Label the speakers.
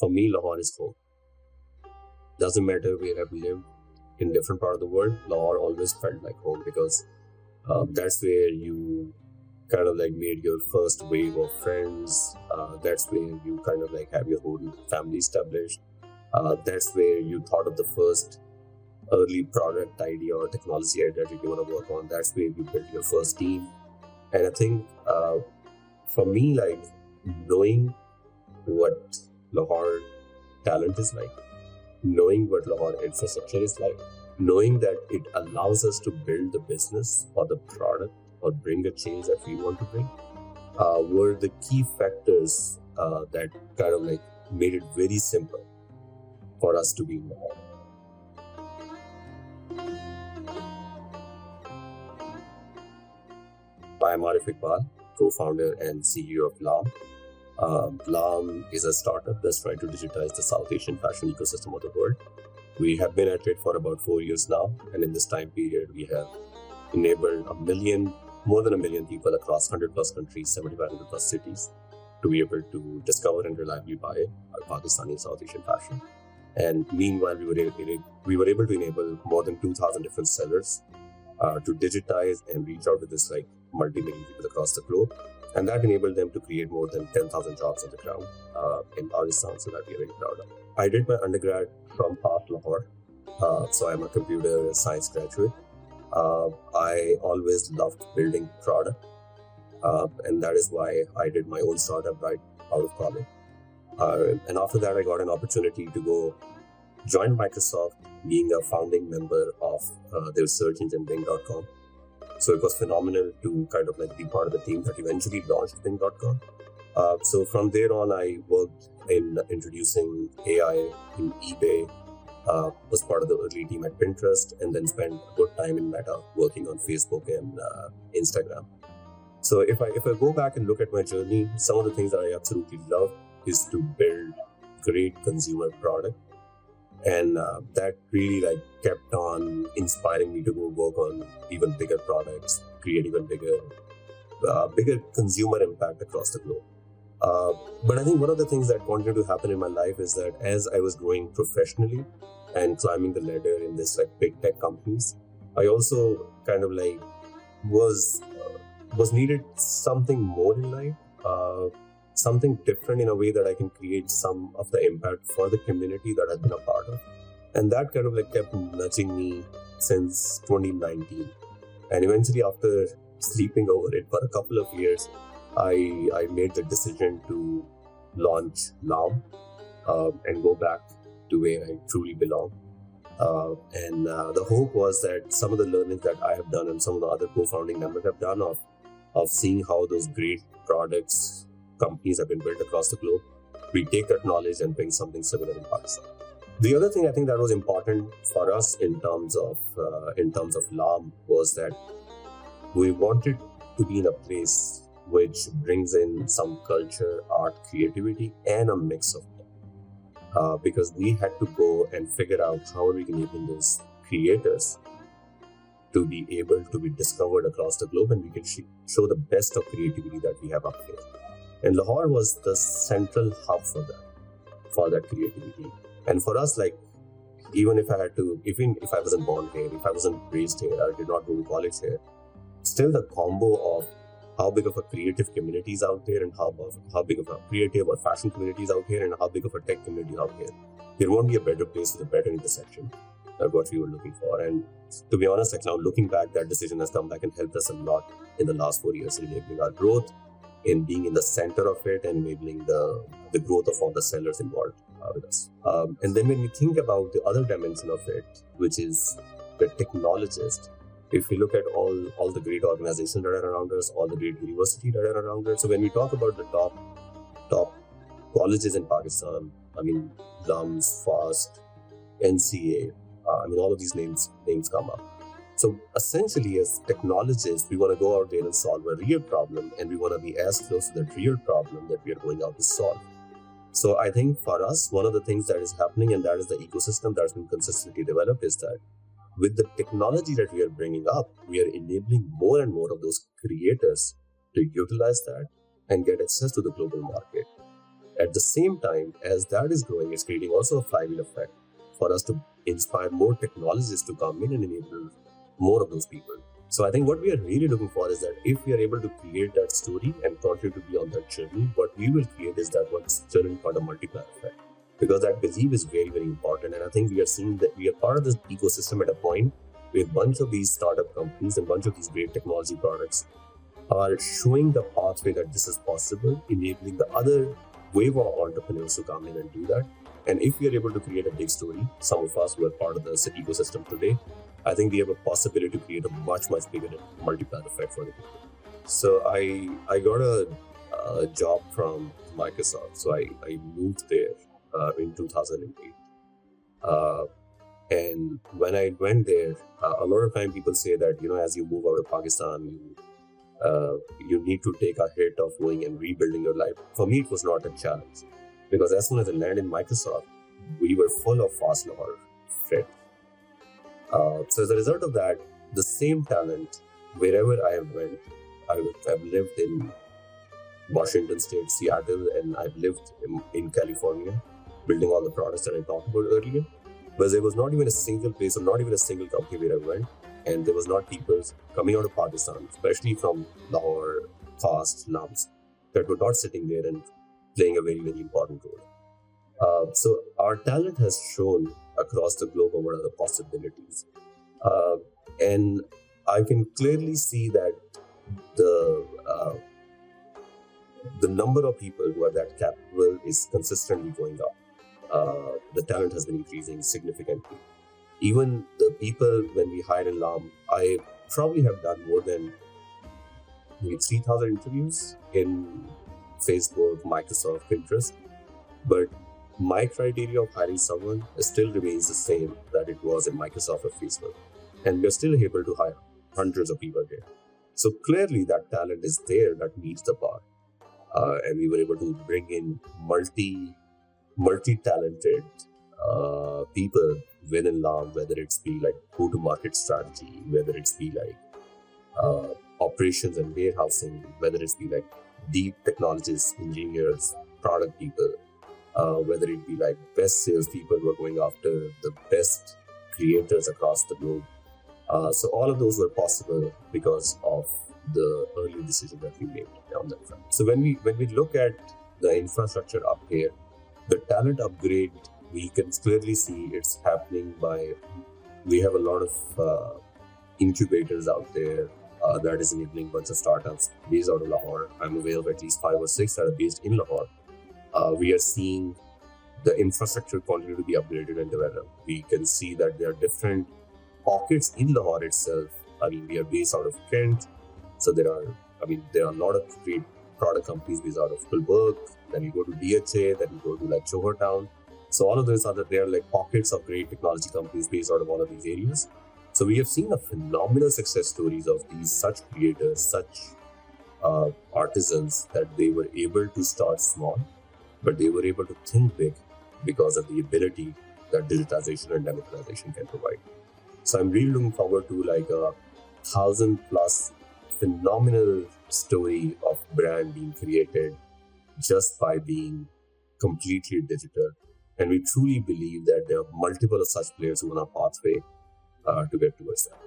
Speaker 1: For me, Lahore is home. Doesn't matter where I've lived in different part of the world, Lahore always felt like home because that's where you kind of like made your first wave of friends. That's where you kind of like have your whole family established. That's where you thought of the first early product idea or technology idea that you want to work on. That's where you built your first team. And I think for me, like knowing what Lahore talent is like, knowing what Lahore infrastructure is like, knowing that it allows us to build the business or the product or bring a change that we want to bring, were the key factors that kind of like made it very simple for us to be in Lahore. I am Arif Iqbal, co-founder and CEO of LAAM. LAAM is a startup that's trying to digitize the South Asian fashion ecosystem of the world. We have been at it for about 4 years now, and in this time period, we have enabled more than a million people across 100 plus countries, 7,500 plus cities, to be able to discover and reliably buy Pakistani South Asian fashion. And meanwhile, we were able to enable more than 2,000 different sellers to digitize and reach out to this like multi-million people across the globe. And that enabled them to create more than 10,000 jobs on the ground in Pakistan, so that we are very proud of. I did my undergrad from Past Lahore, so I'm a computer science graduate. I always loved building product, and that is why I did my own startup right out of college. And after that, I got an opportunity to go join Microsoft, being a founding member of their search engine Bing.com. So it was phenomenal to kind of like be part of the team that eventually launched Bing.com. So from there on, I worked in introducing AI in eBay, was part of the early team at Pinterest, and then spent a good time in Meta working on Facebook and Instagram. So if I go back and look at my journey, some of the things that I absolutely love is to build great consumer product. And that really like kept on inspiring me to go work on even bigger products, create even bigger consumer impact across the globe. But I think one of the things that continued to happen in my life is that as I was growing professionally and climbing the ladder in this like big tech companies, I also kind of like was needed something more in life, something different in a way that I can create some of the impact for the community that I've been a part of. And that kind of like kept nudging me since 2019. And eventually after sleeping over it for a couple of years, I made the decision to launch LAAM and go back to where I truly belong. And the hope was that some of the learnings that I have done and some of the other co-founding members have done of seeing how those great products, companies have been built across the globe, we take that knowledge and bring something similar in Pakistan. The other thing I think that was important for us in terms of LAAM was that we wanted to be in a place which brings in some culture, art, creativity, and a mix of them. Because we had to go and figure out how are we enabling those creators to be able to be discovered across the globe, and we can show the best of creativity that we have up here. And Lahore was the central hub for that creativity. And for us, like, even if I wasn't born here, if I wasn't raised here, I did not go to college here, still the combo of how big of a creative community is out there and how big of a creative or fashion community is out here and how big of a tech community out here, there won't be a better place with a better intersection than what we were looking for. And to be honest, like now looking back, that decision has come back and helped us a lot in the last 4 years in enabling our growth, in being in the center of it and enabling the growth of all the sellers involved with us. And then when we think about the other dimension of it, which is the technologist, if we look at all the great organizations that are around us, all the great universities that are around us, so when we talk about the top colleges in Pakistan, I mean, LAMS, FAST, NCA, all of these names come up. So essentially, as technologists, we want to go out there and solve a real problem, and we want to be as close to that real problem that we are going out to solve. So I think for us, one of the things that is happening, and that is the ecosystem that's been consistently developed, is that with the technology that we are bringing up, we are enabling more and more of those creators to utilize that and get access to the global market. At the same time, as that is growing, it's creating also a flywheel effect for us to inspire more technologists to come in and enable more of those people. So I think what we are really looking for is that if we are able to create that story and continue to be on that journey, what we will create is that what's generally called a multiplier effect. Because that belief is very, very important. And I think we are seeing that we are part of this ecosystem at a point where a bunch of these startup companies and a bunch of these great technology products are showing the pathway that this is possible, enabling the other wave of entrepreneurs to come in and do that. And if we are able to create a big story, some of us who are part of the ecosystem today, I think we have a possibility to create a much, much bigger multiplier effect for the people. So I got a job from Microsoft. So I moved there in 2008. And when I went there, a lot of time people say that, as you move out of Pakistan, you need to take a hit of going and rebuilding your life. For me, it was not a challenge because as soon as I landed in Microsoft, we were full of fast Lahore fit. So as a result of that, the same talent, wherever I have went, I've lived in Washington State, Seattle, and I've lived in California, building all the products that I talked about earlier. But there was not even a single place or not even a single company where I went, and there was not people coming out of Pakistan, especially from Lahore, fast LAAMs, that were not sitting there and playing a very, very important role. So our talent has shown across the globe what are the possibilities. And I can clearly see that the number of people who are that capable is consistently going up. The talent has been increasing significantly. Even the people, when we hire in LAAM, I probably have done more than maybe 3,000 interviews in Facebook, Microsoft, Pinterest. But my criteria of hiring someone still remains the same that it was in Microsoft or Facebook. And we're still able to hire hundreds of people here. So clearly that talent is there that meets the bar. And we were able to bring in multi-talented people within LAAM, whether it's be like go-to-market strategy, whether it's be like operations and warehousing, whether it's be like deep technologists, engineers, product people, whether it be like best salespeople who are going after the best creators across the globe. So all of those were possible because of the early decision that we made on that front. So when we look at the infrastructure up here, the talent upgrade, we can clearly see it's happening by, we have a lot of incubators out there that is enabling a bunch of startups based out of Lahore. I'm aware of at least 5 or 6 that are based in Lahore. We are seeing the infrastructure continue to be upgraded and developed. We can see that there are different pockets in Lahore itself. I mean, we are based out of Kent. So there are a lot of great product companies based out of Gulberg. Then you go to DHA, then you go to like Johor Town. So all of those there are like pockets of great technology companies based out of all of these areas. So we have seen a phenomenal success stories of these such creators, such artisans, that they were able to start small, but they were able to think big because of the ability that digitization and democratization can provide. So I'm really looking forward to like a 1,000+ phenomenal story of brand being created just by being completely digital. And we truly believe that there are multiple of such players who are on our pathway to get towards that.